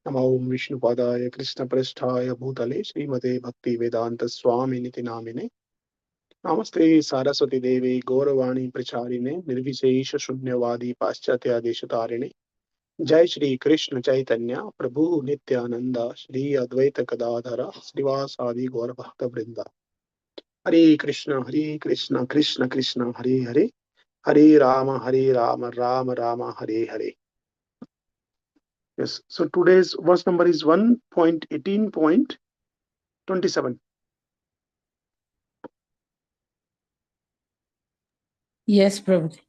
नमो विष्णुपादाय कृष्णप्रेष्ठाय भूतले श्रीमते भक्ति वेदांत स्वामिनिति नामिने नमस्ते सारस्वती देवी गौरवाणी प्रचारिणे निर्विशेष शून्यवादी पाश्चात्य देशतारिणे जय श्री कृष्ण चैतन्य प्रभु नित्यानंद श्री अद्वैत गदाधर श्रीवासादि गौर भक्त वृंदा हरे Krishna Krishna Krishna Hare Hare Hare Ram Ram Ram Hare Hare. Yes. So today's verse number is 1.18.27. Yes, Prabhuji.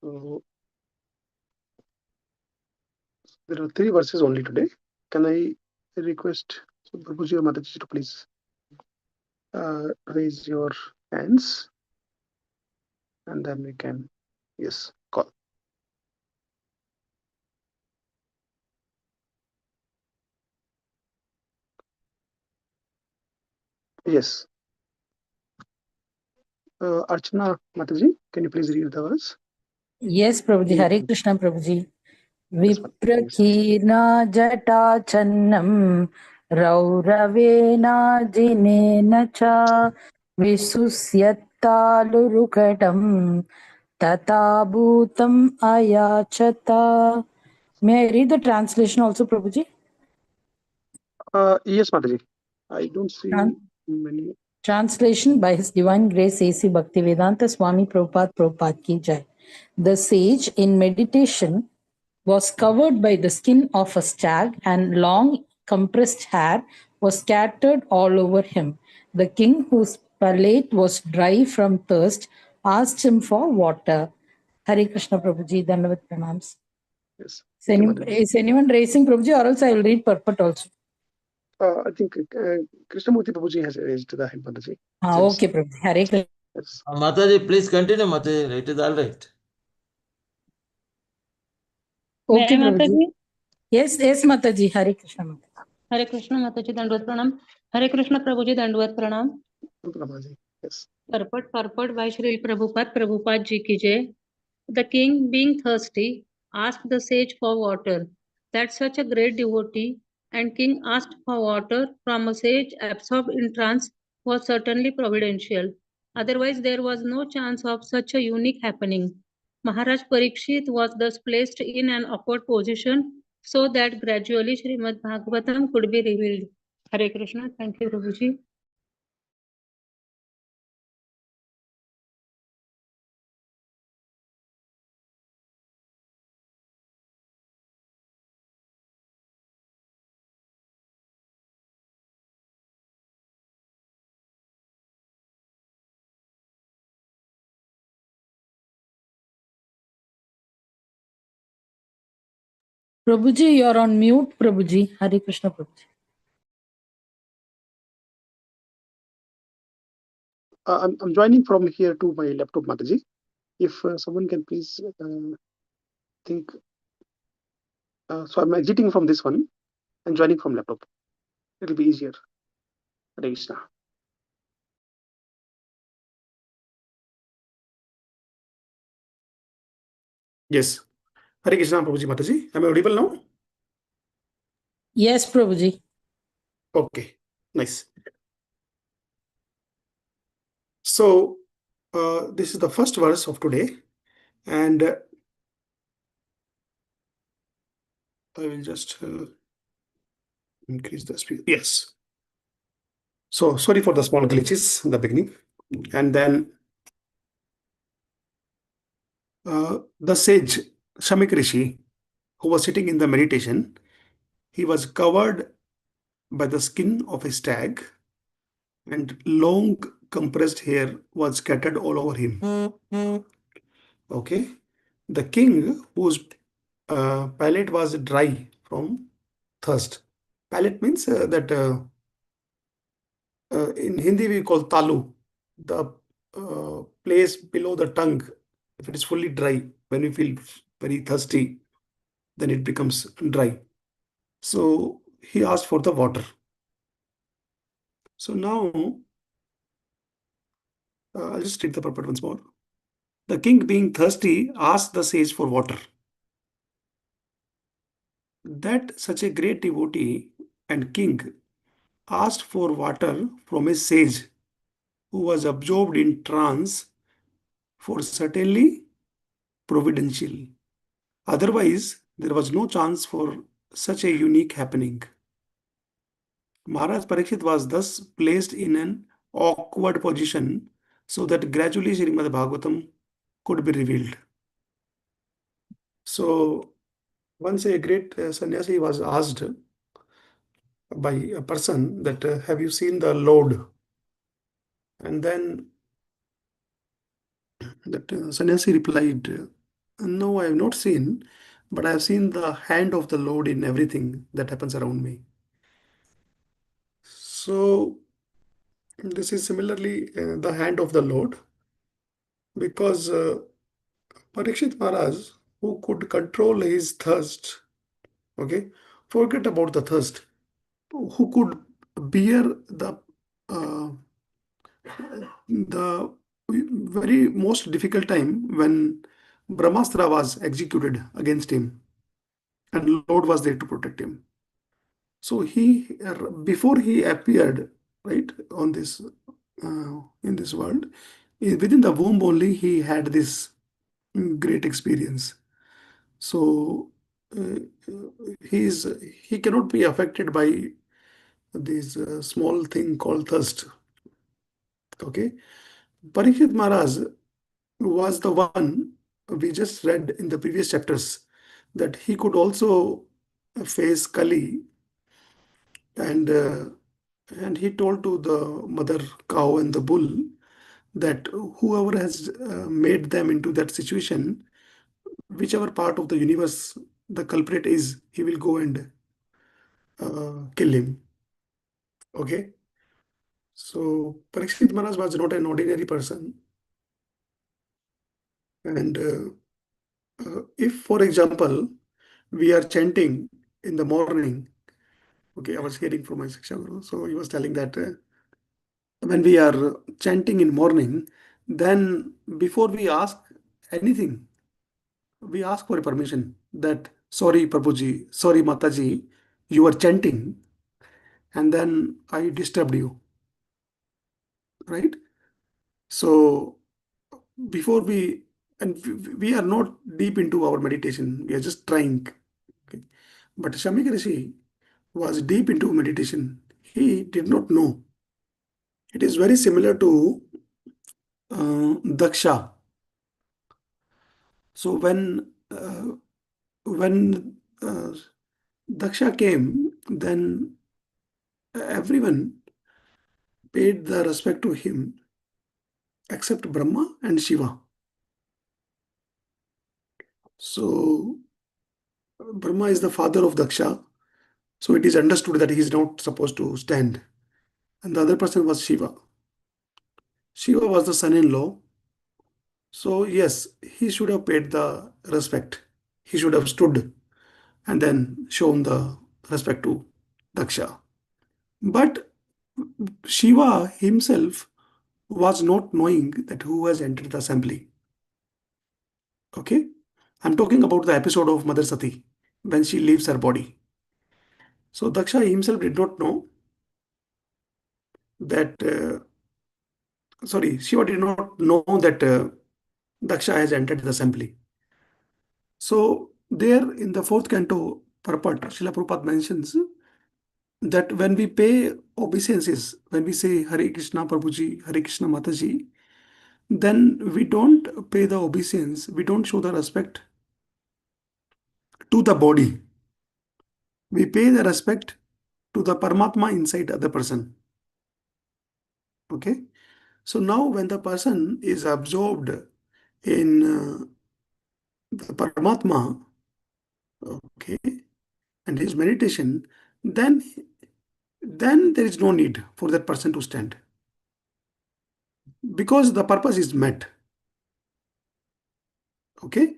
So there are 3 verses only today. Can I request Prabhuji or Mataji to please raise your hands and then we can, yes, call. Yes. Archana Mataji, can you please read the verse? Yes, Prabhuji. Hare Krishna, Prabhuji. Yes, Mataji, please. Viprakina jata channam rauravena jinena cha visusyattalurukatam tata bhutam ayachata. May I read the translation also, Prabhuji? Yes, Mataji. I don't see many. Translation by His Divine Grace A.C. Bhaktivedanta Swami Prabhupada Ki Jai. The sage in meditation was covered by the skin of a stag, and long compressed hair was scattered all over him. The king, whose palate was dry from thirst, asked him for water. Hare Krishna Prabhuji, Dandavat Pranams. Yes. Is anyone raising Prabhuji, or else I will read purport also? I think Krishnamurti Prabhuji has raised the hand, Mataji. Okay, Prabhuji. Hare Krishna. Yes. Mataji, please continue, Mataji. It is all right. Okay, May I, Prabhuji. Mataji? Yes, Mataji. Hare Krishna Mataji. Hare Krishna Mataji Dandvat Pranam. Hare Krishna Prabhuji Dandvat Pranam. Yes. Purport by Shri Prabhupada Ji ki Jai. The king, being thirsty, asked the sage for water. That such a great devotee and king asked for water from a sage absorbed in trance was certainly providential. Otherwise, there was no chance of such a unique happening. Maharaj Parikshit was thus placed in an awkward position so that gradually Srimad Bhagavatam could be revealed. Hare Krishna. Thank you, Prabhuji. Prabhuji, you are on mute, Prabhuji. Hare Krishna, Prabhuji. I'm joining from here to my laptop, Mataji. If someone can please think. So I'm exiting from this one and joining from laptop. It'll be easier. Hare Krishna. Yes. Hare Krishna, Prabhuji Mataji. Am I audible now? Yes, Prabhuji. Okay, nice. So, this is the first verse of today, and I will just increase the speed. Yes. So, sorry for the small glitches in the beginning. And then the sage, Shamik Rishi, who was sitting in the meditation, he was covered by the skin of a stag, and long compressed hair was scattered all over him. Okay. The king, whose palate was dry from thirst. Palate means that in Hindi we call talu, the place below the tongue. If it is fully dry, when we feel very thirsty, then it becomes dry. So he asked for the water. So now I'll just read the purport once more. The king, being thirsty, asked the sage for water. that such a great devotee and king asked for water from a sage who was absorbed in trance for certainly providential. Otherwise, there was no chance for such a unique happening. Maharaj Parikshit was thus placed in an awkward position so that gradually Srimad Bhagavatam could be revealed. So, once a great sannyasi was asked by a person that, have you seen the Lord? And then that sannyasi replied, no, I have not seen, but I have seen the hand of the Lord in everything that happens around me. So, this is similarly the hand of the Lord, because Parikshit Maharaj, who could control his thirst, okay, forget about the thirst, who could bear uh, the very most difficult time when Brahmastra was executed against him, and Lord was there to protect him. So before he appeared, right, on this in this world, within the womb only he had this great experience. So uh, he cannot be affected by this small thing called thirst. Okay, Parikshit Maharaj was the one we just read in the previous chapters, that he could also face Kali, and he told to the mother cow and the bull that whoever has made them into that situation, whichever part of the universe the culprit is, he will go and kill him. Okay, so Parikshit Maharaj was not an ordinary person, and if, for example, we are chanting in the morning. Okay, I was hearing from my Siksha Guru. So he was telling that when we are chanting in morning, then before we ask anything, we ask for permission that, sorry, Prabhuji, sorry, Mataji, you are chanting and then I disturbed you, right? So before we are not deep into our meditation, we are just trying. Okay. But Shamika Rishi was deep into meditation. He did not know. It is very similar to Daksha. So when Daksha came, then everyone paid the respect to him except Brahma and Shiva. So Brahma is the father of Daksha. So it is understood that he is not supposed to stand. And the other person was Shiva. Shiva was the son-in-law. So yes, he should have paid the respect. He should have stood and then shown the respect to Daksha. But Shiva himself was not knowing that who has entered the assembly. Okay? I'm talking about the episode of Mother Sati when she leaves her body. So Daksha himself did not know that, Shiva did not know that Daksha has entered the assembly. So there in the fourth canto, purport, Srila Prabhupada mentions that when we pay obeisances, when we say Hare Krishna Prabhuji, Hare Krishna Mataji, then we don't pay the obeisance, we don't show the respect to the body. We pay the respect to the Paramatma inside other person. Okay. So now when the person is absorbed in the Paramatma, okay, and his meditation, then there is no need for that person to stand, because the purpose is met. Okay.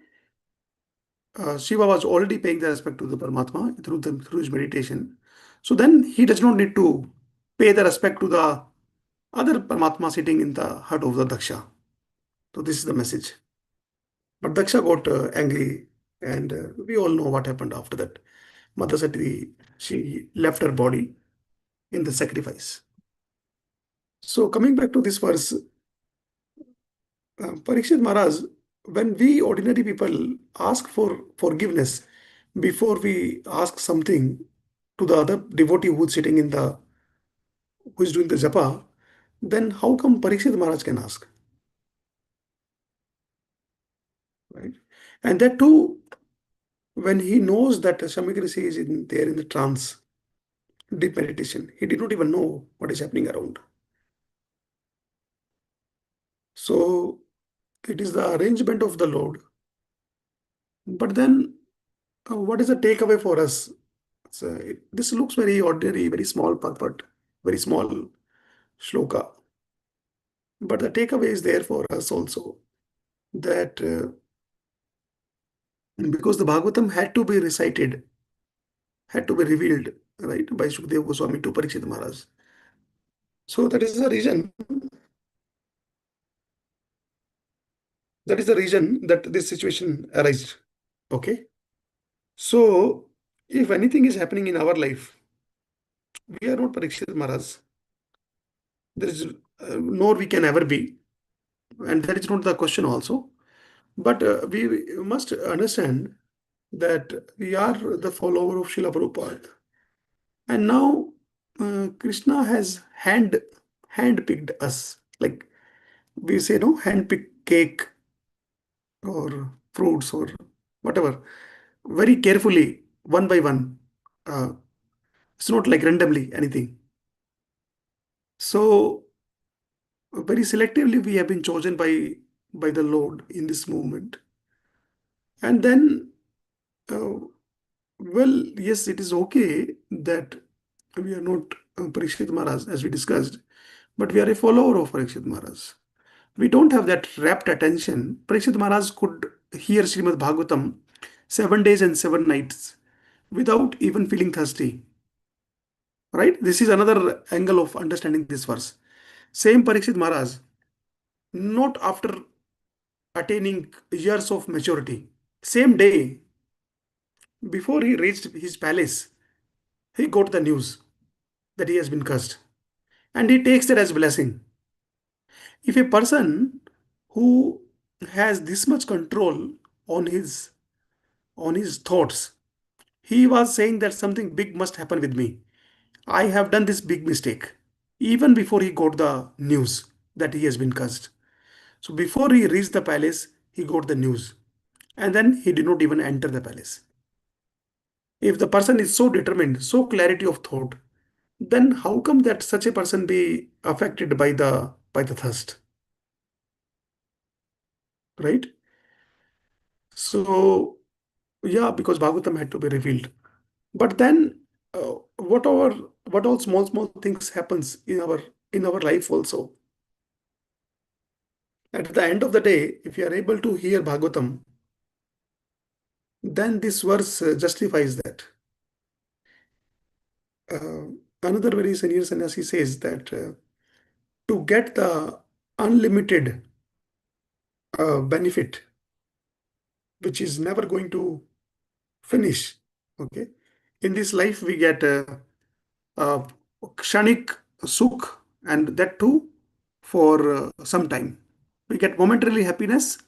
Shiva was already paying the respect to the Paramatma through his meditation. So then he does not need to pay the respect to the other Paramatma sitting in the heart of the Daksha. So this is the message. But Daksha got angry, and we all know what happened after that. Mother Sati, she left her body in the sacrifice. So coming back to this verse, Parikshit Maharaj, when we ordinary people ask for forgiveness before we ask something to the other devotee who's sitting in the, who is doing the japa, then how come Parikshit Maharaj can ask? Right? And that too, when he knows that Shamik Rishi is there in the trance, deep meditation, he did not even know what is happening around. So it is the arrangement of the Lord. But then, what is the takeaway for us? So this looks very ordinary, very small purport, very small shloka. But the takeaway is there for us also that because the Bhagavatam had to be recited, had to be revealed, right, by Shukdev Goswami to Parikshit Maharaj. So that is the reason. That is the reason that this situation arises. Okay. So if anything is happening in our life, we are not Parikshit Maharaj. There is nor we can ever be, and that is not the question also. But we must understand that we are the follower of Srila Prabhupada, and now Krishna has hand-picked us, like we say, no, hand-picked cake or fruits or whatever, very carefully, one by one. Uh, it's not like randomly anything. So very selectively we have been chosen by the Lord in this movement. And then, uh, well, yes, it is okay that we are not Parikshit Maharaj, as we discussed, but we are a follower of Parikshit Maharaj. We don't have that rapt attention. Parikshit Maharaj could hear Srimad Bhagavatam 7 days and 7 nights without even feeling thirsty. Right? This is another angle of understanding this verse. Same Parikshit Maharaj, not after attaining years of maturity. Same day, before he reached his palace, he got the news that he has been cursed. And he takes that as blessing. If a person who has this much control on his thoughts, he was saying that something big must happen with me. I have done this big mistake. Even before he got the news that he has been cursed. So before he reached the palace, he got the news. And then he did not even enter the palace. If the person is so determined, so clarity of thought, then how come that such a person be affected by the thirst? Right? So yeah, because Bhagavatam had to be revealed. But then what all small things happens in our life also. At the end of the day, if you are able to hear Bhagavatam, then this verse justifies that. Uh, Another very senior sannyasi says that to get the unlimited benefit, which is never going to finish, okay, in this life we get uh, kshanik sukh, and that too for some time. We get momentarily happiness,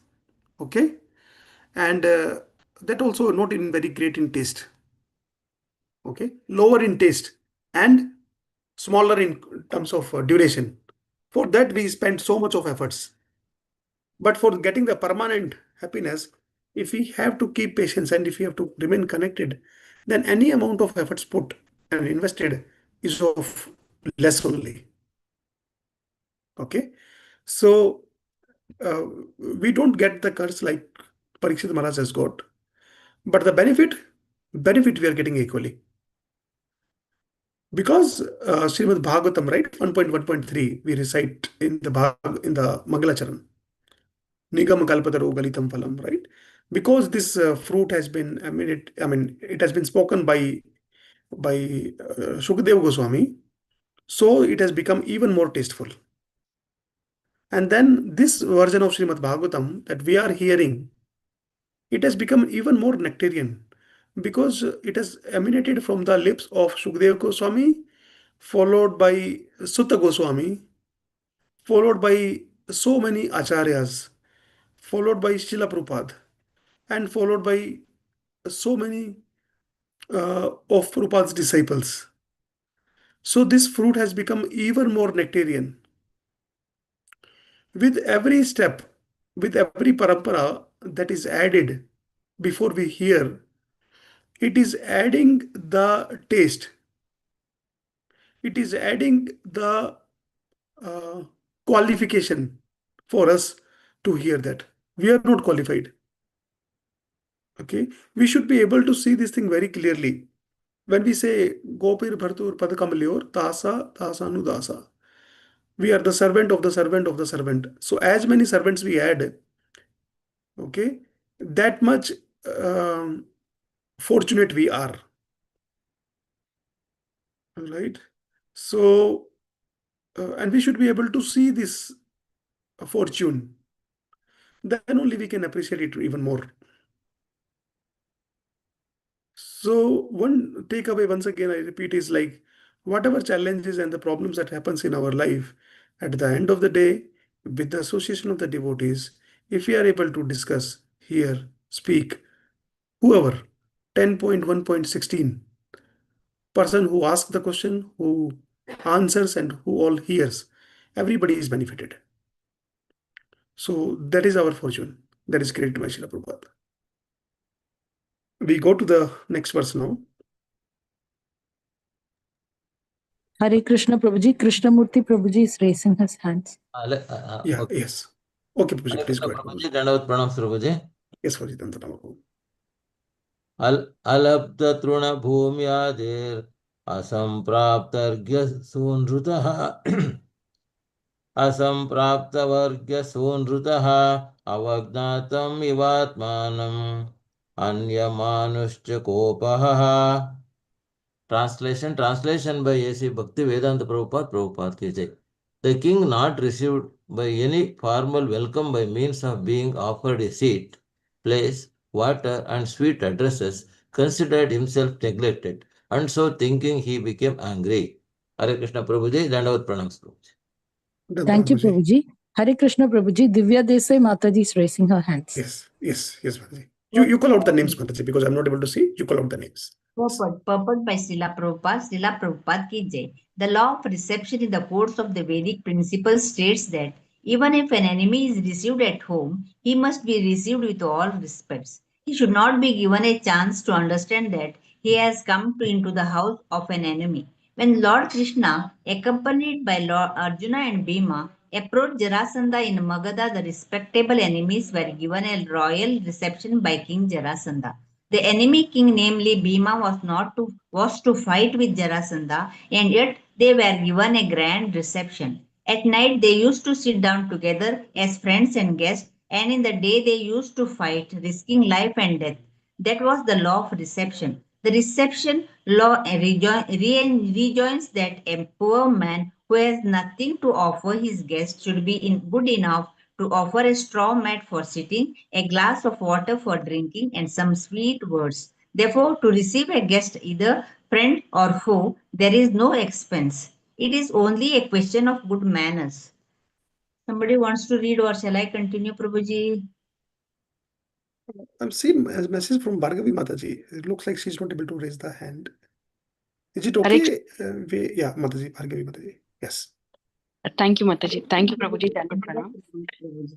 okay, and that also not in very great in taste, okay, lower in taste and smaller in terms of duration. For that we spend so much of efforts, but for getting the permanent happiness, if we have to keep patience and if we have to remain connected, then any amount of efforts put and invested is of less only. Okay, so uh, we don't get the curse like Parikshit Maharaj has got, but the benefit we are getting equally. Because Srimad Bhagavatam, right, 1.1.3, we recite in the Mangalacharan, Nigam Kalpataru Galitam Phalam, right? Because this fruit has been, it has been spoken by Shukdev Goswami, so it has become even more tasteful. And then this version of Srimad Bhagavatam that we are hearing, it has become even more nectarian. because it has emanated from the lips of Shukdev Goswami, followed by Sutta Goswami, followed by so many acharyas, followed by Srila Prabhupada, and followed by so many of Prabhupada's disciples. So this fruit has become even more nectarian. With every step, with every parampara that is added before we hear, it is adding the taste. It is adding the uh, qualification for us to hear that. We are not qualified. Okay, we should be able to see this thing very clearly. When we say Gopir Bhartur Padakamalyor Tasa Tasanudasa, we are the servant of the servant of the servant. So as many servants we add, okay, that much fortunate we are. Right? So, and we should be able to see this fortune. Then only we can appreciate it even more. So one takeaway, once again, I repeat, is like whatever challenges and the problems that happens in our life, at the end of the day, with the association of the devotees, if we are able to discuss, hear, speak, whoever, 10.1.16, person who asks the question, who answers, and who all hears, everybody is benefited. So that is our fortune. That is created by Srila Prabhupada. We go to the next verse now. Hare Krishna Prabhuji. Krishnamurti Prabhuji is raising his hands. Yeah, Okay. yes. Okay, Prabhuji, Hare please Krishna go ahead. Prabhuji, Dandavat Pranam Prabhuji. Yes, Prabhuji, Dandanamago. अलब्ध तृण भूम्यादिर असंप्राप्तर्घ्य सूनृतः असंप्राप्तवर्ग्य सूनृतः अवज्ञातम् इवात्मानम् अन्यमानुष्च कोपः. Translation by A.C. Bhakti Vedanta Prabhupada ki jai. The king not received by any formal welcome by means of being offered a seat, place, water and sweet addresses, considered himself neglected, and so thinking he became angry. Hare Krishna Prabhuji, Dandavat Pranams Prabhuji. Thank you, Prabhuji. Hare Krishna Prabhuji. Divya Desai Mataji is raising her hands. Yes, Mataji. You call out the names, Mataji, because I'm not able to see. You call out the names. Purport by Srila Prabhupada ki jai. The law of reception in the course of the Vedic principles states that even if an enemy is received at home, he must be received with all respects. He should not be given a chance to understand that he has come into the house of an enemy. When Lord Krishna, accompanied by Lord Arjuna and Bhima, approached Jarasandha in Magadha, the respectable enemies were given a royal reception by King Jarasandha. The enemy king, namely Bhima, was to fight with Jarasandha, and yet they were given a grand reception. At night they used to sit down together as friends and guests, and in the day they used to fight, risking life and death. That was the law of reception. The reception law rejoins that a poor man who has nothing to offer his guest should be good enough to offer a straw mat for sitting, a glass of water for drinking, and some sweet words. Therefore, to receive a guest, either friend or foe, there is no expense. It is only a question of good manners. Somebody wants to read, or shall I continue, Prabhuji? I'm seeing a message from Bhargavi Mataji. It looks like she's not able to raise the hand. Is it okay? Yeah, Mataji, Bhargavi Mataji. Yes. Thank you, Mataji. Thank you, Prabhuji. Dandavat Pranam.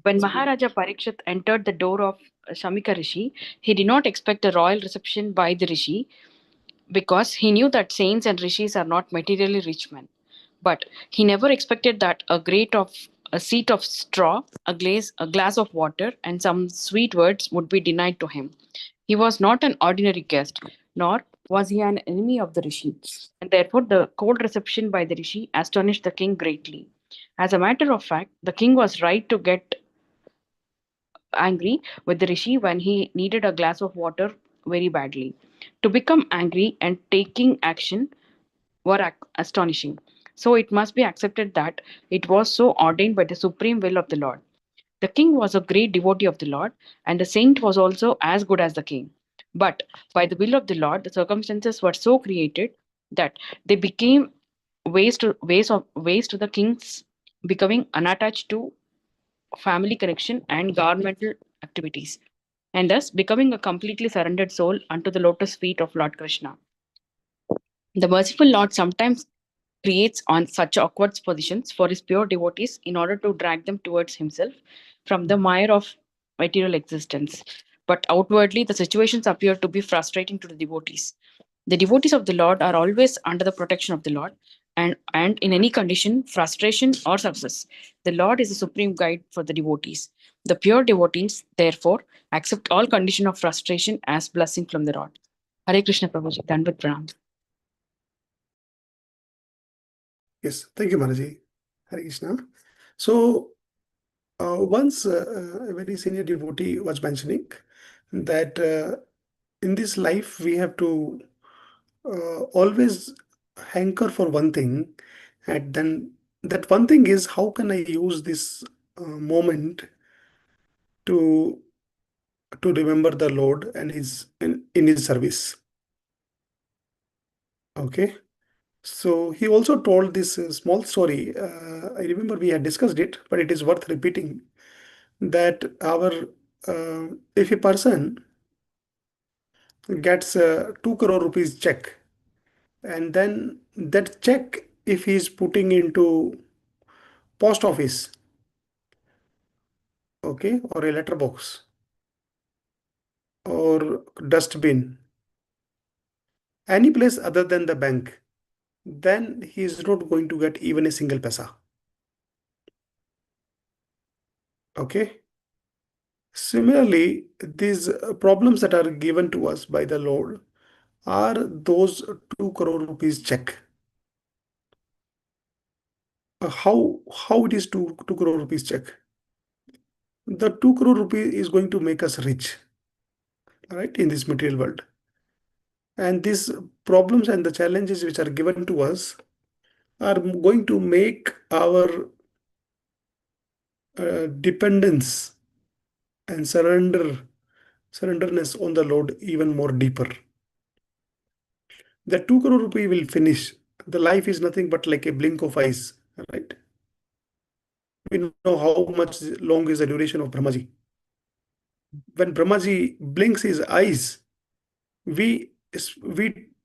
When Maharaja Parikshit entered the door of Shamika Rishi, he did not expect a royal reception by the Rishi because he knew that saints and rishis are not materially rich men. But he never expected that a seat of straw, a glass of water, and some sweet words would be denied to him. He was not an ordinary guest, nor was he an enemy of the rishi, and therefore the cold reception by the rishi astonished the king greatly. As a matter of fact, the king was right to get angry with the rishi when he needed a glass of water very badly. To become angry and taking action were astonishing. So it must be accepted that it was so ordained by the supreme will of the Lord. The king was a great devotee of the Lord, and the saint was also as good as the king. But by the will of the Lord, the circumstances were so created that they became ways to the king's becoming unattached to family connection and governmental activities, and thus becoming a completely surrendered soul unto the lotus feet of Lord Krishna. The merciful Lord sometimes creates on such awkward positions for his pure devotees in order to drag them towards himself from the mire of material existence. But outwardly, the situations appear to be frustrating to the devotees. The devotees of the Lord are always under the protection of the Lord, and in any condition, frustration or success, the Lord is the supreme guide for the devotees. The pure devotees, therefore, accept all condition of frustration as blessing from the Lord. Hare Krishna Prabhuji, Dandavat Pranam. Yes, thank you, Manaji. Hare Krishna. So, once a very senior devotee was mentioning that in this life we have to always hanker for one thing, and then that one thing is how can I use this moment to remember the Lord and in his service. Okay. So he also told this small story. I remember we had discussed it, but it is worth repeating that if a person gets a 2 crore rupees check, and then that check, if he is putting into post office, okay, or a letterbox or dustbin, any place other than the bank, then he is not going to get even a single paisa. Okay. Similarly, these problems that are given to us by the Lord are those 2 crore rupees check. How it is 2 crore rupees check? The 2 crore rupees is going to make us rich, right, in this material world. And these problems and the challenges which are given to us are going to make our dependence and surrenderness on the Lord even more deeper. The 2 crore rupee will finish. The life is nothing but like a blink of eyes, right? We know how much long is the duration of Brahmaji. When Brahmaji blinks his eyes, we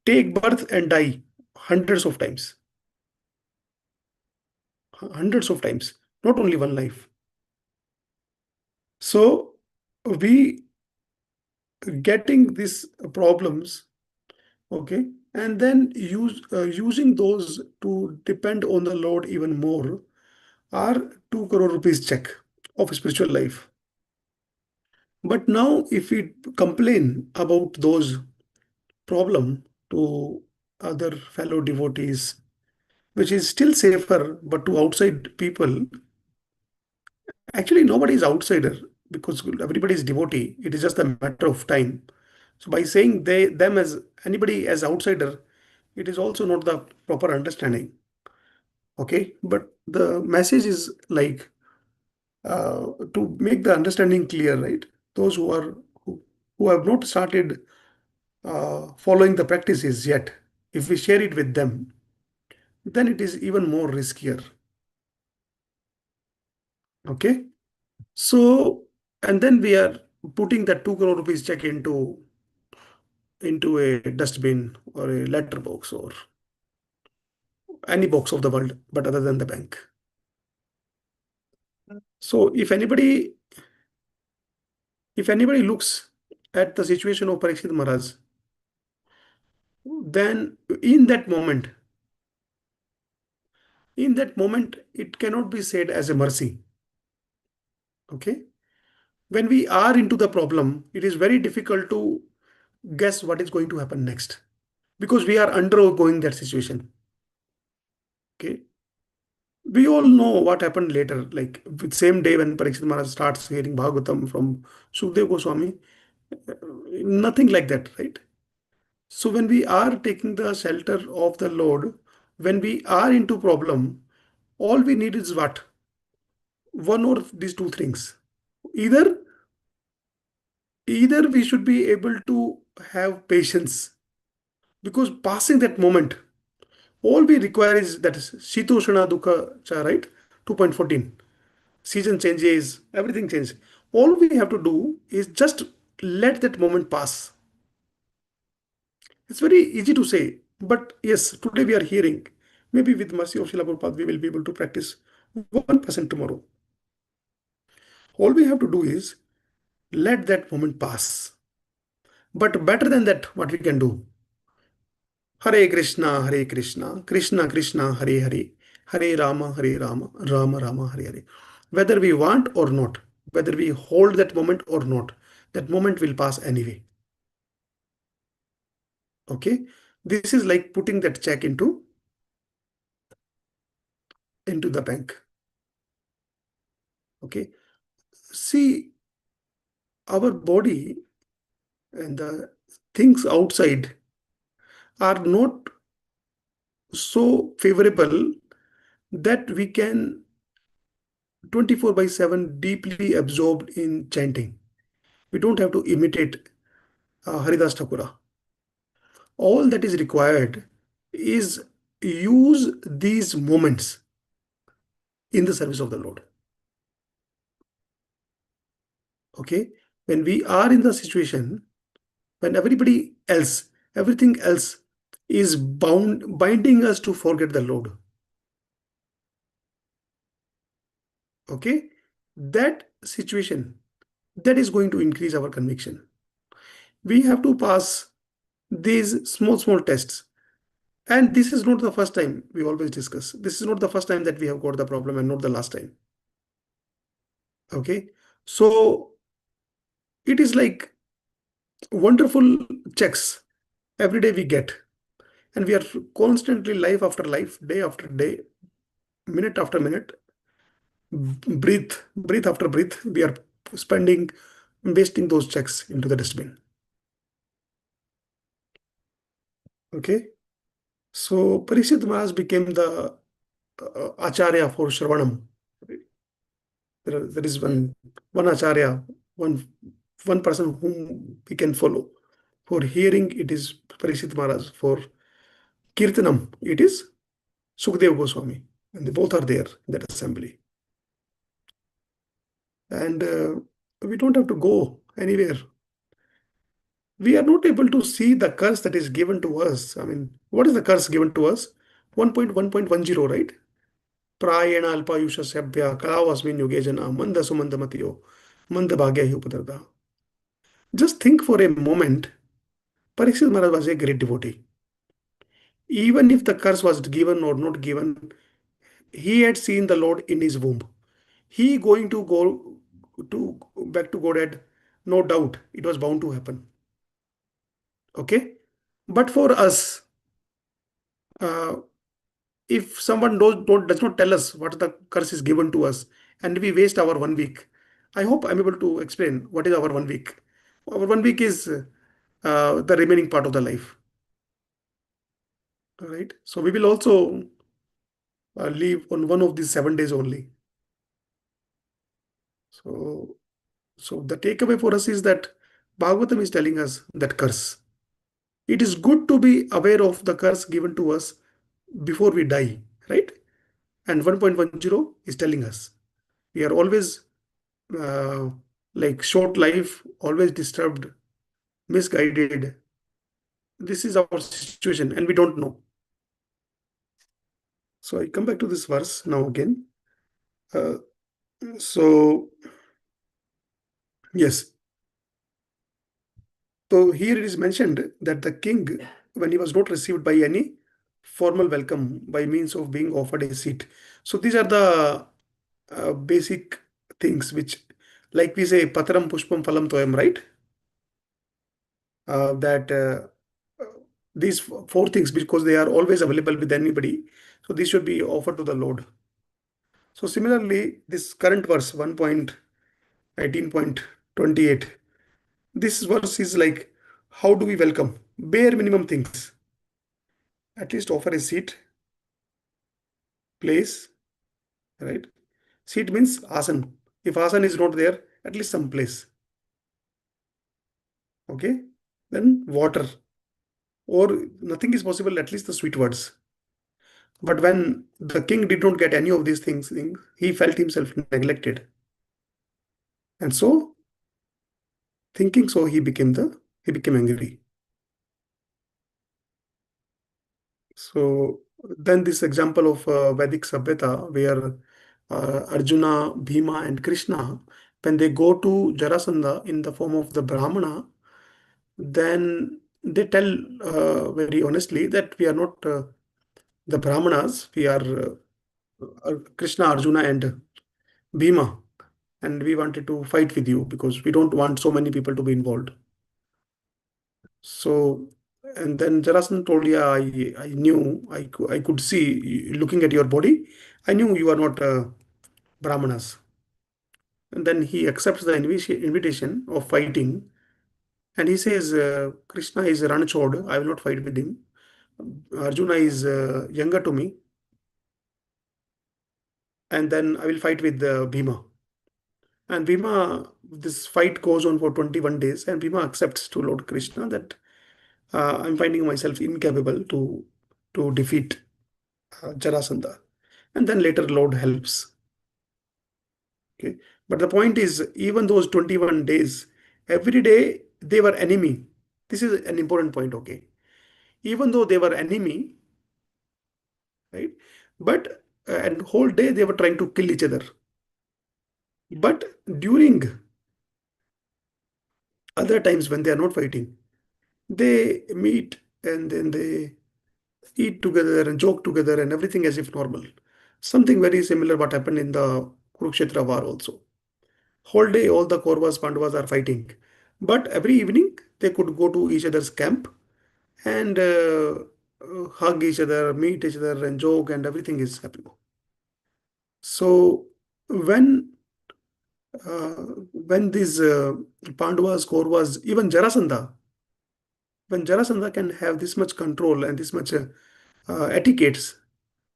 take birth and die hundreds of times. Hundreds of times, not only one life. So we getting these problems, okay, and then using those to depend on the Lord even more are 2 crore rupees check of spiritual life. But now if we complain about those problem to other fellow devotees, which is still safer, but to outside people, actually nobody is outsider because everybody is devotee. It is just a matter of time. So by saying them as anybody as outsider, it is also not the proper understanding. Okay, but the message is like to make the understanding clear, right? Those who have not started following the practices yet, if we share it with them, then it is even more riskier. Okay, so and then we are putting that 2 crore rupees check into a dustbin or a letterbox or any box of the world, but other than the bank. So if anybody looks at the situation of Parikshit Maharaj, then in that moment, it cannot be said as a mercy. Okay. When we are into the problem, it is very difficult to guess what is going to happen next because we are undergoing that situation. Okay. We all know what happened later, like with same day when Parikshit Maharaj starts hearing Bhagavatam from Sukdev Goswami, nothing like that, right? So when we are taking the shelter of the Lord, when we are into problem, all we need is what? 1 or these 2 things. Either either we should be able to have patience, because passing that moment, all we require is that Shitoshana Dukha Cha, right? 2.14. Season changes, everything changes. All we have to do is just let that moment pass. It's very easy to say, but yes, today we are hearing. Maybe with mercy of Srila Prabhupada, we will be able to practice 1% tomorrow. All we have to do is let that moment pass. But better than that, what we can do? Hare Krishna, Krishna Krishna, Hare Hare, Hare Rama, Rama Rama, Hare Hare. Whether we want or not, whether we hold that moment or not, that moment will pass anyway. Okay? This is like putting that check into the bank. Okay? See, our body and the things outside are not so favorable that we can 24/7 deeply absorbed in chanting. We don't have to imitate Haridas Thakura. All that is required is use these moments in the service of the Lord. Okay? When we are in the situation, when everybody else, everything else is binding us to forget the Lord. Okay? That situation, that is going to increase our conviction. We have to pass these small tests. And this is not the first time, we always discuss. This is not the first time that we have got the problem, and not the last time. Okay? So it is like wonderful checks every day we get. And we are constantly, life after life, day after day, minute after minute, breath after breath, we are wasting those checks into the dustbin. Okay? So Parikshit Maharaj became the Acharya for Shravanam. There is one Acharya, one person whom we can follow. For hearing, it is Parikshit Maharaj. For Kirtanam, it is Sukdev Goswami. And they both are there in that assembly. And we don't have to go anywhere. We are not able to see the curse that is given to us. I mean, what is the curse given to us? 1.1.10, right? Prayena alpayusha sabhya kalavasmin yogejana manda sumandamatiyo manda bhagya hi upadarda. Just think for a moment, Parikshit Maharaj was a great devotee. Even if the curse was given or not given, he had seen the Lord in his womb. He going to go to back to Godhead, no doubt. It was bound to happen. Okay? But for us, uh, if someone does not tell us what the curse is given to us, and we waste our 1 week, I hope I'm able to explain what is our 1 week. Our 1 week is the remaining part of the life. All right. So we will also live on one of these 7 days only. So the takeaway for us is that Bhagavatam is telling us that curse. It is good to be aware of the curse given to us before we die, right? And 1.10 is telling us we are always like short life, always disturbed, misguided. This is our situation, and we don't know. So I come back to this verse now again. So yes. So here it is mentioned that the king, when he was not received by any formal welcome by means of being offered a seat. So these are the basic things which, like we say, patram pushpam phalam toyam, right? That these four things, because they are always available with anybody, so these should be offered to the Lord. So similarly, this current verse 1.18.28, this verse is like, how do we welcome? Bare minimum things. At least offer a seat, place, right? Seat means asan. If asan is not there, at least some place. Okay, then water, or nothing is possible, at least the sweet words. But when the king did not get any of these things, he felt himself neglected. And so, thinking so, he became angry. So then this example of Vedic Sabhyata, where Arjuna, Bhima, and Krishna, when they go to Jarasandha in the form of the Brahmana, then they tell very honestly that we are not the Brahmanas, we are Krishna, Arjuna, and Bhima, and we wanted to fight with you because we don't want so many people to be involved. So, and then Jarasandha told, yeah, I knew, I could see, looking at your body, I knew you are not Brahmanas. And then he accepts the invitation of fighting, and he says, Krishna is Ranachod, I will not fight with him. Arjuna is younger to me, and then I will fight with Bhima. And Bhima, this fight goes on for 21 days, and Bhima accepts to Lord Krishna that I'm finding myself incapable to defeat Jarasandha. And then later Lord helps. Okay. But the point is, even those 21 days, every day they were enemy. This is an important point, okay. Even though they were enemy, right? But and whole day they were trying to kill each other. But during other times when they are not fighting, they meet and then they eat together and joke together and everything as if normal. Something very similar what happened in the Kurukshetra war also. Whole day all the Kauravas, Pandavas are fighting. But every evening they could go to each other's camp and hug each other, meet each other and joke, and everything is happening. So when these Pandavas, Kauravas, even Jarasandha, when Jarasandha can have this much control and this much etiquettes,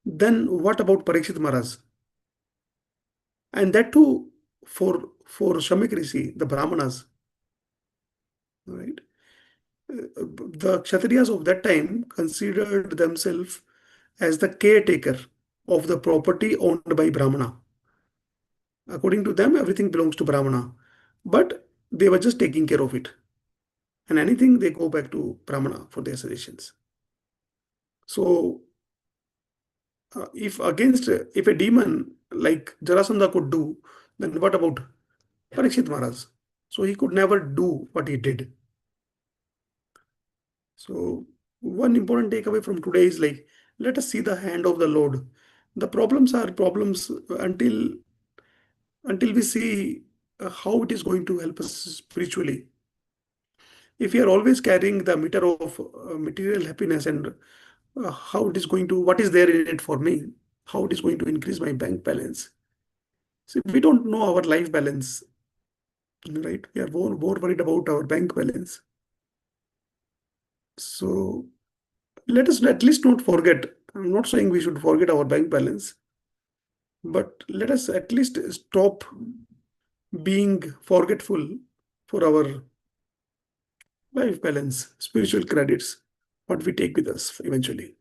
then what about Parikshit Maharaj? And that too for Shamik Rishi, the Brahmanas, right? The Kshatriyas of that time considered themselves as the caretaker of the property owned by Brahmana. According to them, everything belongs to Brahmana, but they were just taking care of it. And anything they go back to Brahmana for their suggestions. So, if a demon like Jarasandha could do, then what about Parikshit Maharaj? So he could never do what he did. So one important takeaway from today is like, let us see the hand of the Lord. The problems are problems until we see how it is going to help us spiritually. If we are always carrying the meter of material happiness and what is there in it for me, how it is going to increase my bank balance. See, we don't know our life balance, right? We are more worried about our bank balance. So let us at least not forget. I'm not saying we should forget our bank balance, but let us at least stop being forgetful for our life balance, spiritual credits, what we take with us eventually.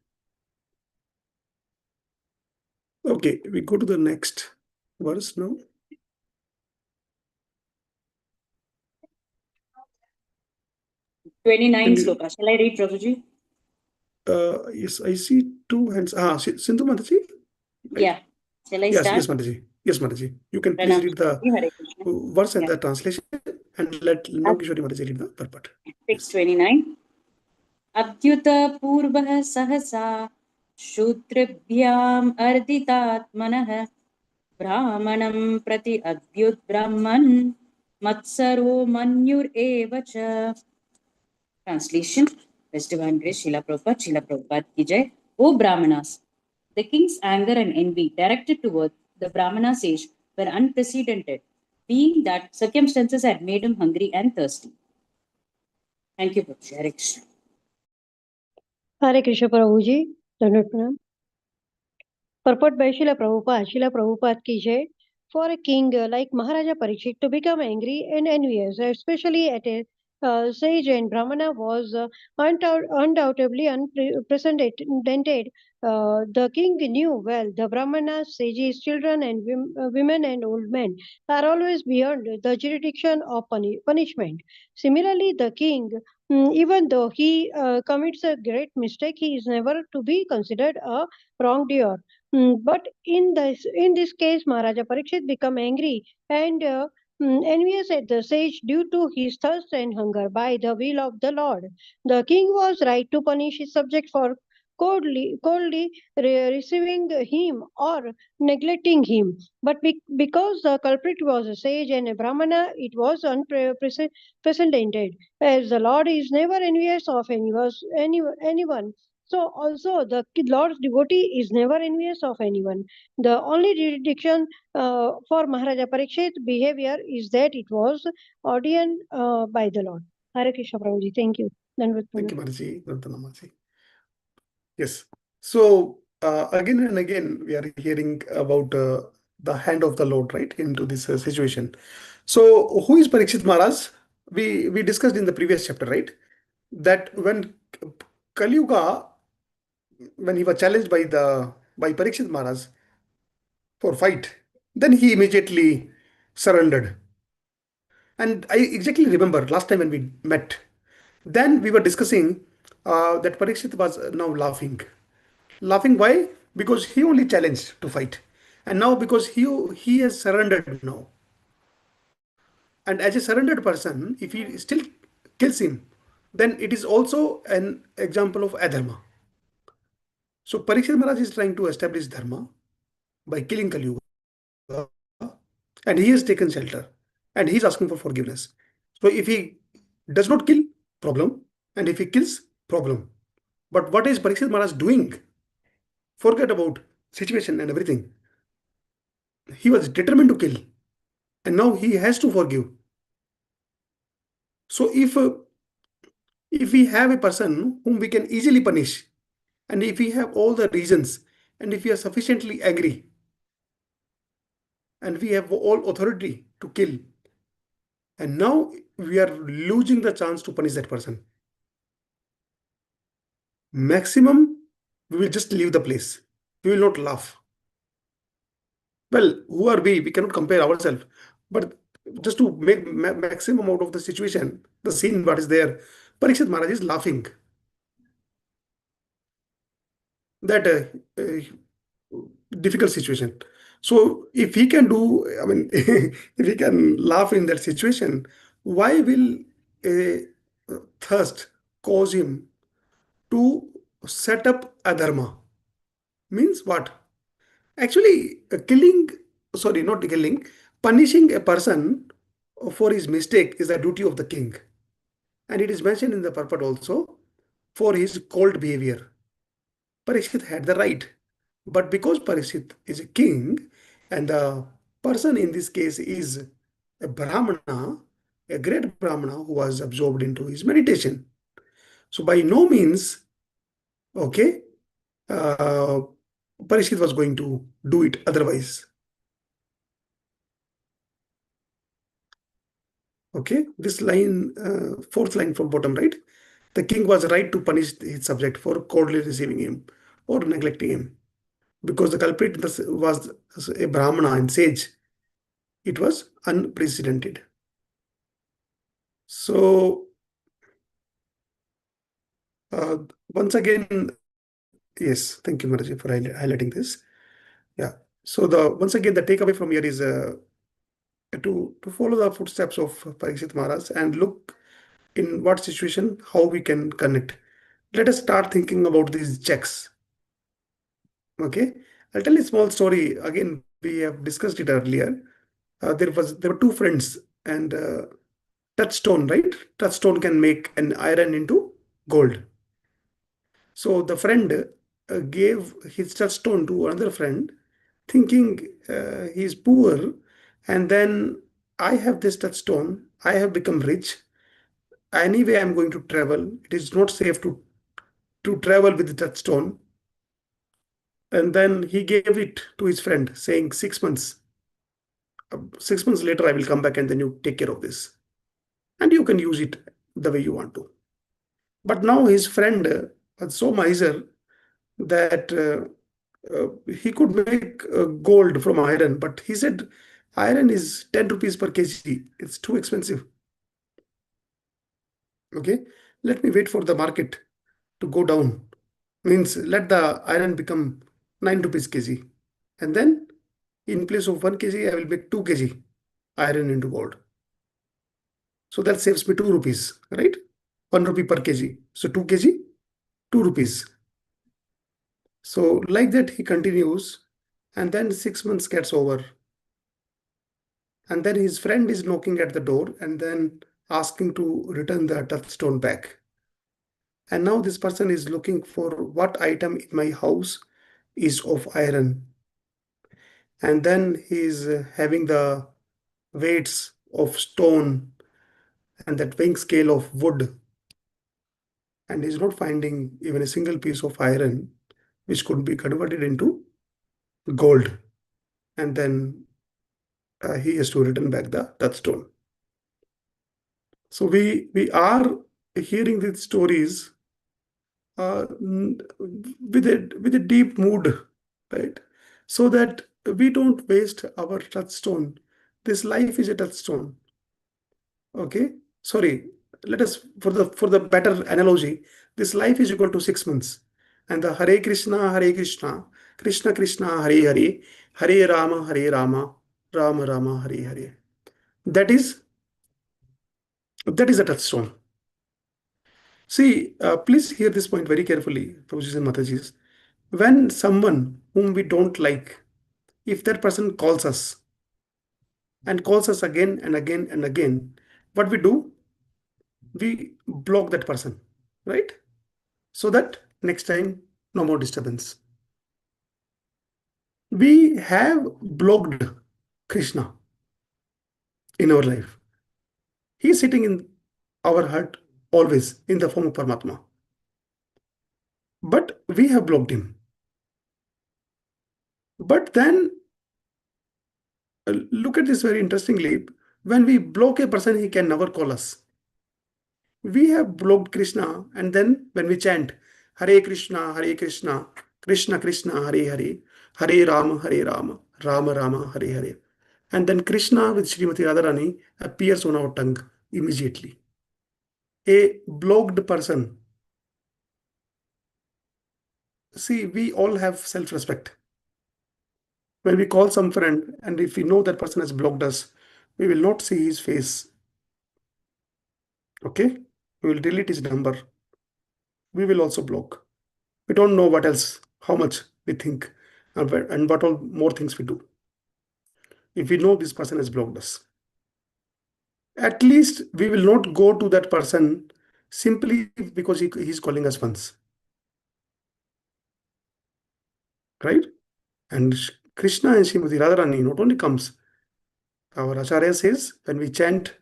Okay, we go to the next verse now. 29 sloka. Shall I read, Prabhuji? Yes, I see two hands. Sindhu Mataji? Right. Yeah. Shall I Yes, start? yes, Mataji. Yes, Mataji. You can please read the Hare Krishna. verse and the translation, and let Navkishori Mataji read the purport. 629. अद्युत पूर्वः सहसा शूद्रेभ्याम् अर्दितात्मनः ब्राह्मणं प्रति अद्युत् ब्राह्मन् मत्सरो मन्युरेव च. Translation. Best Divine Grace, Srila Prabhupada ki jai. O Brahmanas, the king's anger and envy directed toward the Brahmana sage were unprecedented, being that circumstances had made him hungry and thirsty. Thank you, Prabhuji. Hare Krishna. Hare Krishna Prabhuji, Dandavat Pranam. Purport by Srila Prabhupada ki jai. For a king like Maharaja Parikshit to become angry and envious, especially at a sage and Brahmana was undoubtedly unprecedented. The king knew well the Brahmanas, sages, children, and women and old men are always beyond the jurisdiction of punishment. Similarly, the king, even though he commits a great mistake, he is never to be considered a wrongdoer. But in this case, Maharaja Parikshit become angry and envious at the sage due to his thirst and hunger by the will of the Lord. The king was right to punish his subject for coldly receiving him or neglecting him. But because the culprit was a sage and a Brahmana, it was unprecedented, as the Lord is never envious of anyone. So also the Lord's devotee is never envious of anyone. The only jurisdiction for Maharaja Parikshit's behavior is that it was ordained by the Lord. Hare Krishna Prabhuji. Thank you. Thank you, Mataji. Mataji. Yes. So again and again, we are hearing about the hand of the Lord, right, into this situation. So who is Parikshit Maharaj? We discussed in the previous chapter, right, that when Kali Yuga, when he was challenged by Parikshit Maharaj for fight, then he immediately surrendered. And I exactly remember last time when we met, then we were discussing that Parikshit was now laughing. Why? Because he only challenged to fight, and now because he has surrendered now. And as a surrendered person, if he still kills him, then it is also an example of adharma. So Parikshit Maharaj is trying to establish dharma by killing Kali Yuga, and he has taken shelter, and he is asking for forgiveness. So if he does not kill, problem, and if he kills, problem. But what is Parikshit Maharaj doing? Forget about situation and everything. He was determined to kill, and now he has to forgive. So if we have a person whom we can easily punish, and if we have all the reasons, and if we are sufficiently angry, and we have all authority to kill, and now we are losing the chance to punish that person, maximum we will just leave the place. We will not laugh. Well, who are we? We cannot compare ourselves. But just to make maximum out of the situation, the scene what is there, Parikshit Maharaj is laughing. That difficult situation. So if he can do, I mean, if he can laugh in that situation, why will a thirst cause him to set up adharma? Means what? Actually, punishing a person for his mistake is the duty of the king. And it is mentioned in the purport also for his cold behavior. Parikshit had the right. But because Parikshit is a king and the person in this case is a Brahmana, a great Brahmana who was absorbed into his meditation. So by no means, okay, Parikshit was going to do it otherwise. Okay, this line, fourth line from bottom right, the king was right to punish his subject for coldly receiving him or neglecting him. Because the culprit was a Brahmana and sage, it was unprecedented. So, once again, yes, thank you, Maraji, for highlighting this. Yeah. So once again, the takeaway from here is to follow the footsteps of Parikshit Maharaj and look in what situation, how we can connect. Let us start thinking about these checks. Okay. I'll tell you a small story. Again, we have discussed it earlier. There were two friends and touchstone, right? Touchstone can make an iron into gold. So the friend gave his touchstone to another friend, thinking he's poor, and then I have this touchstone, I have become rich. Anyway, I'm going to travel. It is not safe to travel with the touchstone. And then he gave it to his friend, saying 6 months. 6 months later, I will come back and then you take care of this. And you can use it the way you want to. But now his friend was so miser that he could make gold from iron, but he said iron is 10 rupees per kg. It's too expensive. Okay, let me wait for the market to go down. Means let the iron become 9 rupees kg. And then in place of 1 kg, I will make 2 kg iron into gold. So that saves me 2 rupees, right? 1 rupee per kg. So 2 kg, 2 rupees. So like that he continues, and then 6 months gets over. And then his friend is knocking at the door and then asking to return the touchstone back. And now this person is looking for what item in my house is of iron. And then he is having the weights of stone and that weighing scale of wood. And he's not finding even a single piece of iron which could be converted into gold. And then he has to return back the touchstone. So we are hearing these stories with a deep mood, right? So that we don't waste our touchstone. This life is a touchstone. Okay, sorry. Let us for the better analogy. This life is equal to 6 months, and the Hare Krishna, Krishna Krishna, Hare Hare, Hare Rama, Rama Rama, Hare Hare. That is a touchstone. See, please hear this point very carefully, Prabhujis and Matajis. When someone whom we don't like, if that person calls us and calls us again and again and again, what we do? We block that person, right? So that next time, no more disturbance. We have blocked Krishna in our life. He is sitting in our heart always in the form of Paramatma. But we have blocked him. But then look at this very interestingly. When we block a person, he can never call us. We have blocked Krishna, and then when we chant Hare Krishna, Krishna Krishna, Hare Hare, Hare Rama, Rama Rama, Hare Hare. And then Krishna with Srimati Radharani appears on our tongue immediately. A blocked person. See, we all have self-respect. When we call some friend, and if we know that person has blocked us, we will not see his face. Okay? We will delete his number. We will also block. We don't know what else, how much we think, and what all more things we do. If we know this person has blocked us, at least we will not go to that person simply because he's calling us once. Right? And Krishna and Srimati Radharani not only comes, our Acharya says, when we chant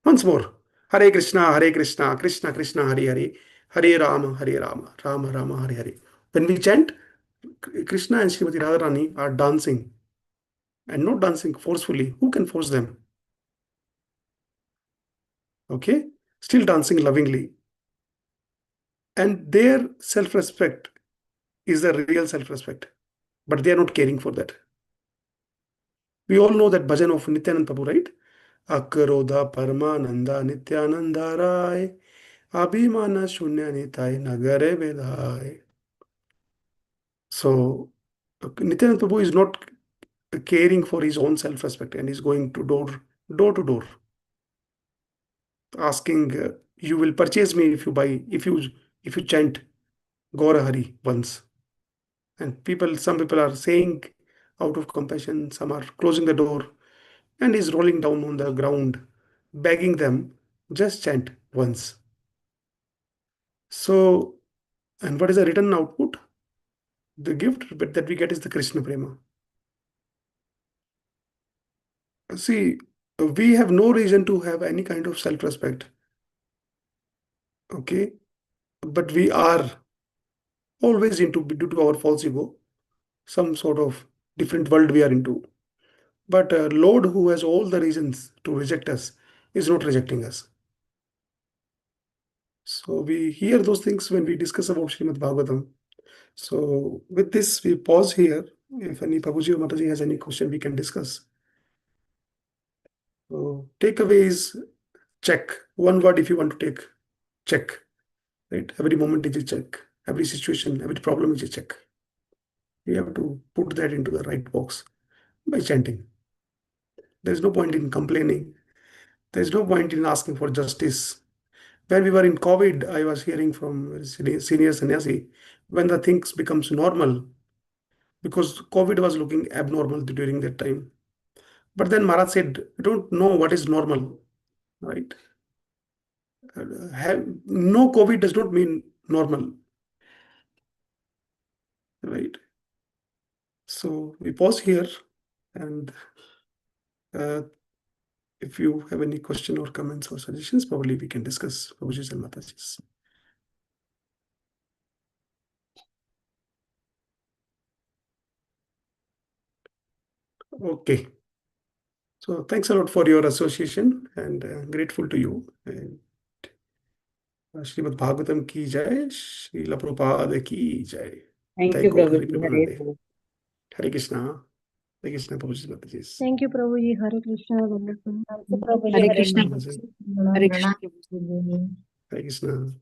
once more, Hare Krishna, Krishna Krishna, Hare Hare, Hare Rama, Rama Rama, Hare Hare. When we chant, Krishna and Srimati Radharani are dancing, and not dancing forcefully. Who can force them? Okay? Still dancing lovingly. And their self-respect is the real self-respect. But they are not caring for that. We all know that bhajan of Nityananda Prabhu, right? Akarodha Paramananda Nityananda Rai Abhimana Shunya Nitai Nagare Vedai. So Nityananda Prabhu is not caring for his own self-respect, and he's going to door to door, asking, you will purchase me if you chant Gaura Hari once. And some people are saying out of compassion, some are closing the door, and he's rolling down on the ground, begging them, just chant once. So, and what is the return output? The gift that we get is the Krishna Prema. See, we have no reason to have any kind of self-respect. Okay? But we are always due to our false ego, some sort of different world we are into. But Lord, who has all the reasons to reject us, is not rejecting us. So we hear those things when we discuss about Srimad Bhagavatam. So with this, we pause here. If any Prabhuji or Mataji has any question, we can discuss. So takeaway is check. One word if you want to take, check. Right? Every moment is a check. Every situation, every problem is a check. You have to put that into the right box by chanting. There's no point in complaining. There's no point in asking for justice. When we were in COVID, I was hearing from senior sannyasi, when the things becomes normal, because COVID was looking abnormal during that time. But then Maharaj said, I don't know what is normal, right? No COVID does not mean normal, right? So we pause here, and if you have any question or comments or suggestions, probably we can discuss, Prabhuji and Mataji. Okay. So thanks a lot for your association, and grateful to you. And Srimad Bhagavatam ki jai, Srila Prabhupada ki jai. Thank Jai you, Gaur Prabhuji. Hari Premanande. Hare Krishna. Hare Krishna, Prabhuji Mataji. Thank you, Prabhuji. Hare Krishna. Wonderful. Hare Hare Krishna. Krishna. Hare Krishna. Hare Krishna.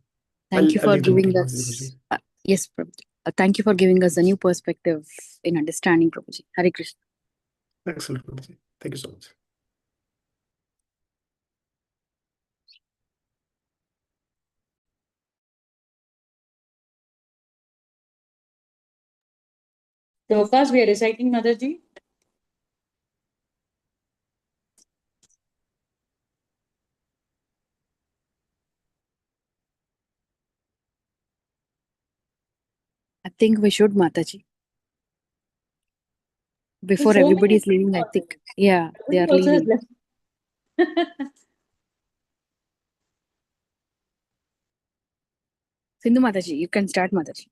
Thank you I'll for leave the giving meeting, us. Prabhuji. Yes, Prabhuji. Thank you for giving us a new perspective in understanding, Prabhuji. Hare Krishna. Excellent, Prabhuji. Thank you so much. Shlokas we are reciting, Motherji. I think we should, Mataji. Before So everybody many is leaving, I think. Yeah, they are also has leaving. left. Sindhu Mataji, you can start, Mataji.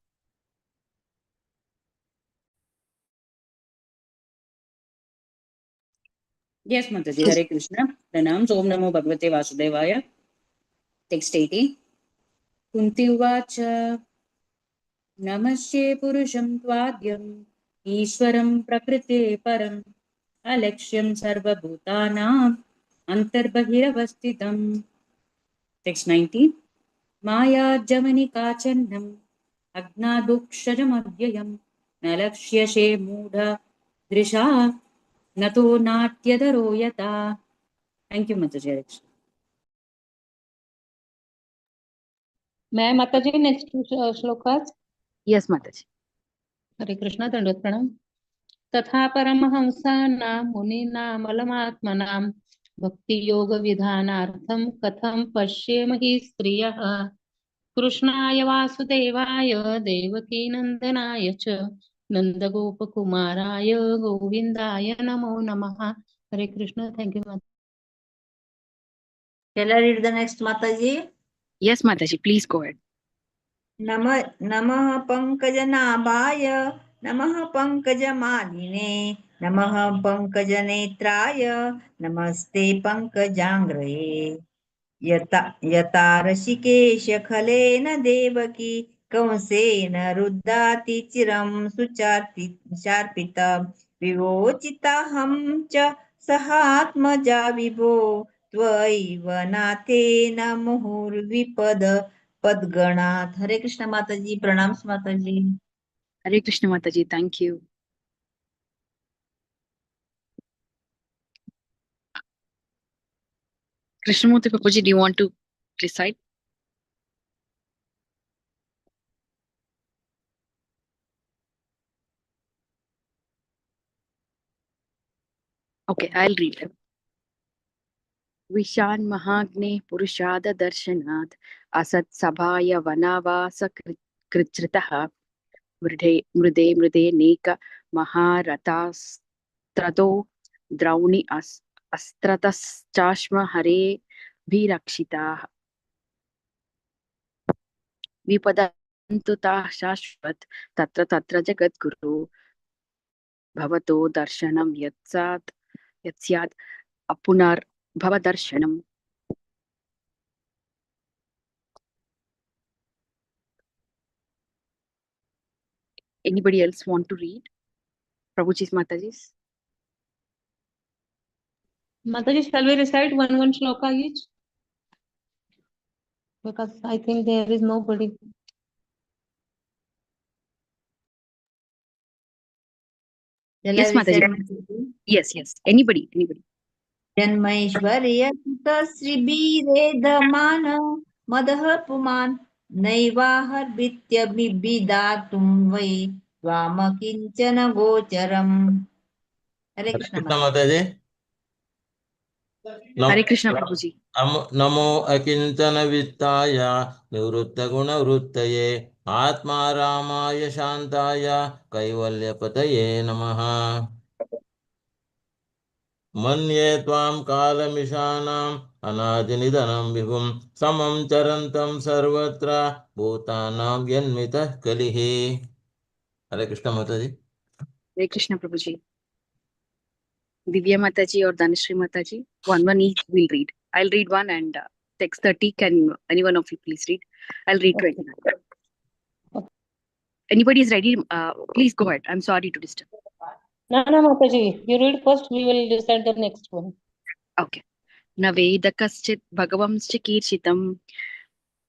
Yes, Mataji. Hare Krishna. Pranam. Om Namo Bhagavate Vasudevaya. Text 80. Kunti Uvacha. Namasye Purusham Tvadyam. Ishwaram Prakrite Param. Alaksham Sarvabhutanam. Antarbahiravastitam. Text 90. Maya Jamani Kachanam. Agnadukshajamadhyayam. Nalakshyashe Mudha Drisha. Nato Natyadaro Yata. Thank you, Mataji. Hare Krishna. May I, Mataji, next two shlokas? Yes, Mataji. Hare Krishna, Dandavat Pranam. तथा परमहंसानां मुनीनामलमात्मनां भक्तियोगविधानार्थं कथं पश्येमहि स्त्रियः कृष्णाय वासुदेवाय देवकीनन्दनाय च नन्दगोपकुमाराय गोविन्दाय नमो नमः. Hare Krishna. Thank you, Mataji. Shall I read the next, Mataji? Yes, Mataji, please go ahead. नमः पंकजनाभाय नमः पंकजमालिने नमः पंकजनेत्राय नमस्ते पंकजांग्रये यता ऋषिकेश खलेन देवकी कंसेन रुद्धाति चिरं सुचार्पित विवोचिताहं च सहात्मजा विभो त्वयैव नाथेन मुहुर्विपद पद्गणात्. हरे कृष्ण माताजी. प्रणाम माताजी. Hare Krishna, Mataji. Thank you. Krishnamurti Prabhuji, do you want to recite? Okay, I'll read them. Vishan Mahagne Purushada Darshanat Asat Sabhaya Vanavasa Kritritaha Mrude Neka Maharatas Trato Drauni Astratas Chashma Hare Virakshita Vipadantuta Shashvat Tatra Jagat Guru Bhavato Darshanam Yatsyat Apunar Bhavadarshanam. Anybody else want to read? Prabhuji's Mataji's? Mataji, shall we recite one shloka each? Because I think there is nobody. Shall Yes, I recite, Mataji. Mataji? Yes. Anybody. जन्मैश्वर्यसुत श्रीवीरेधमान मदः पुमान् नैवाहर्भित्यभिदातुं वै त्वामकिञ्चन गोचरम्. हरे Hare Krishna Krishna माता. Mataji. Hare Krishna, Prabhuji. नमो अकिञ्चन वित्ताय निवृत्तगुणवृत्तये आत्मा रामाय शान्ताय कैवल्यपतये नमः मन्ये त्वां कालमिशानाम् अनादिनिधनं विभुं समं चरन्तं सर्वत्र भूतानां यन्मितः कलिः. हरे कृष्ण माताजी. Hare Krishna, Prabhuji. Divya Mataji or Dhanashri Mataji? One each will read. I'll read one and text 30. Can any one of you please read? I'll read 29. Anybody is ready? Please go ahead. I'm sorry to disturb. No, Mataji, you read first, we will recite the next one. Okay. न वेद कश्चित् भगवंश्च कीर्षितं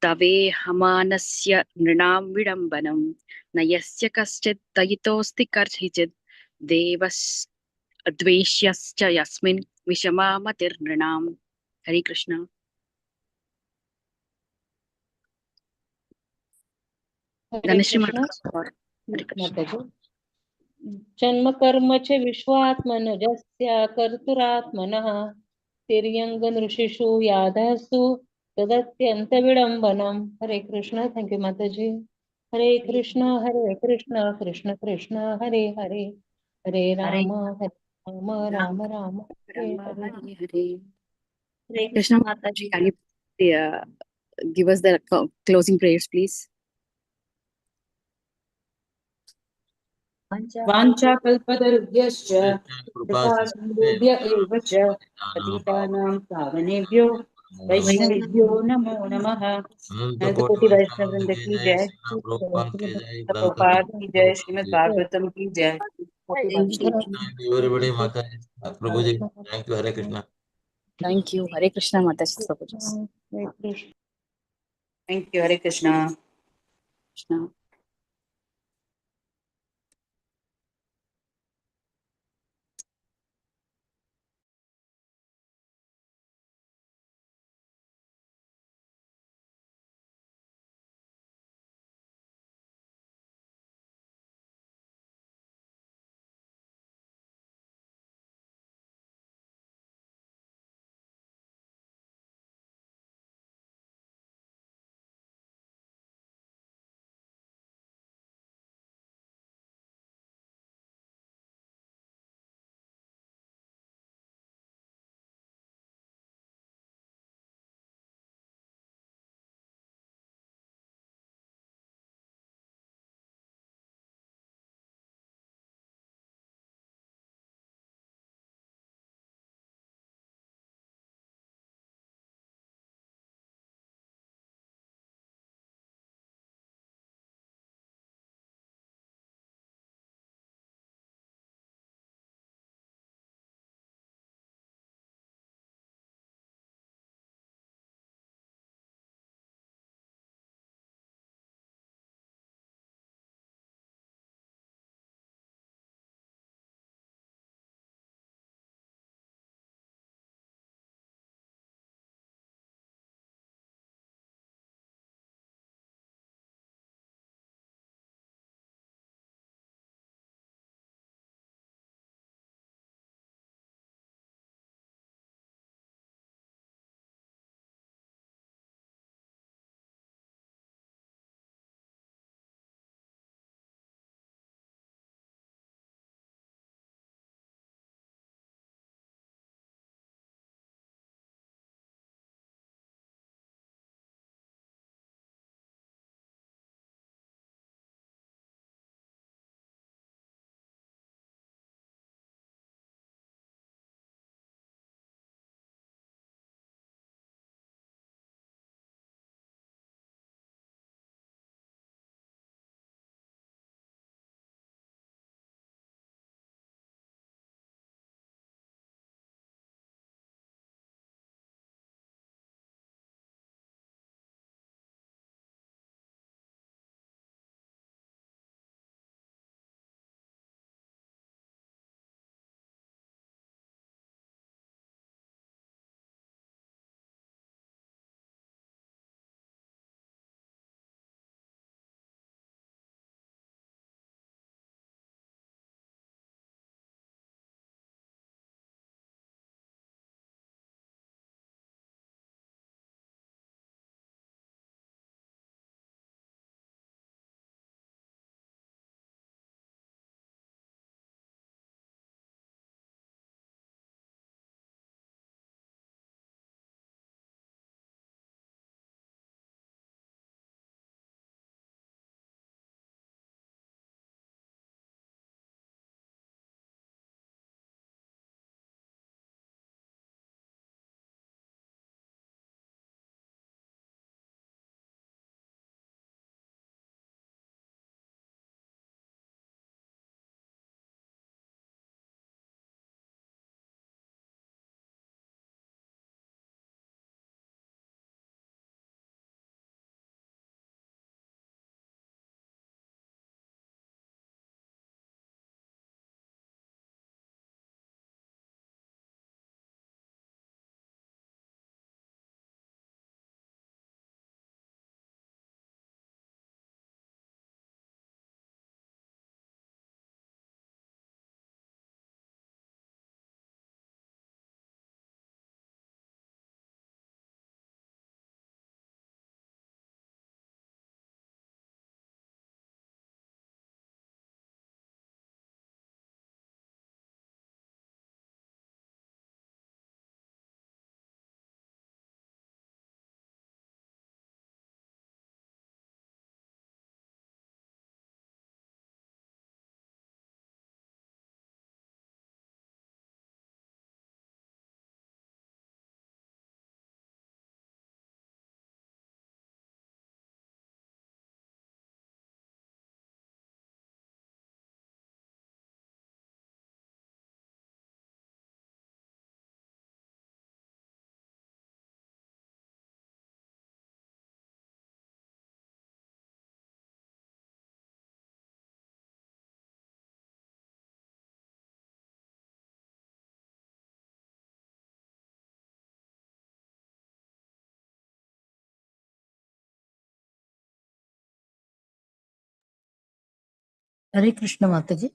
तवेहमानस्य नृणां विडम्बनं न यस्य कश्चित् दयितोऽस्ति कर्हिचित् देवद्वेष्यश्च यस्मिन् विषमा मतिर्नृणाम्. हरे Krishna. Hare Dhanashree Krishna. माता. हरे Krishna. Mataji. जन्म कर्म च विश्वात्मनजस्य कर्तुरात्मनः तिर्यङ्गनृषिषु याधस्तु तदत्यन्तविडम्बनम्. Hare Krishna. Thank you, Mataji. Hare Krishna, Krishna Krishna, Hare Hare, Hare Hare Rama, Rama Rama, Hare Ram Hare. Hare Hare. Hare Krishna Krishna माता Mataji, ji. can you give us the closing prayers, please? वाञ्छाकल्पतरुभ्यश्च कृपा कृपासिन्धुभ्य एव च पतितानां पावनेभ्यो वैष्णवेभ्यो नमो नमः. अनंत कोटि अनंतकोटि वैष्णव वैष्णव वृंद वृंद की की जय, जय. श्रील प्रभुपाद की जय, ग्रंथ प्रभुपाद की जय. श्रीमद् की भागवतम की जय. कोटि वैष्णव. जय. वेरी बड़ी माता जी, प्रभु जी, thank you. Hare Krishna. Thank you. Hare Krishna Mataji. Hare Krishna. Thank you. Hare Krishna. Krishna. Hare Krishna Mataji.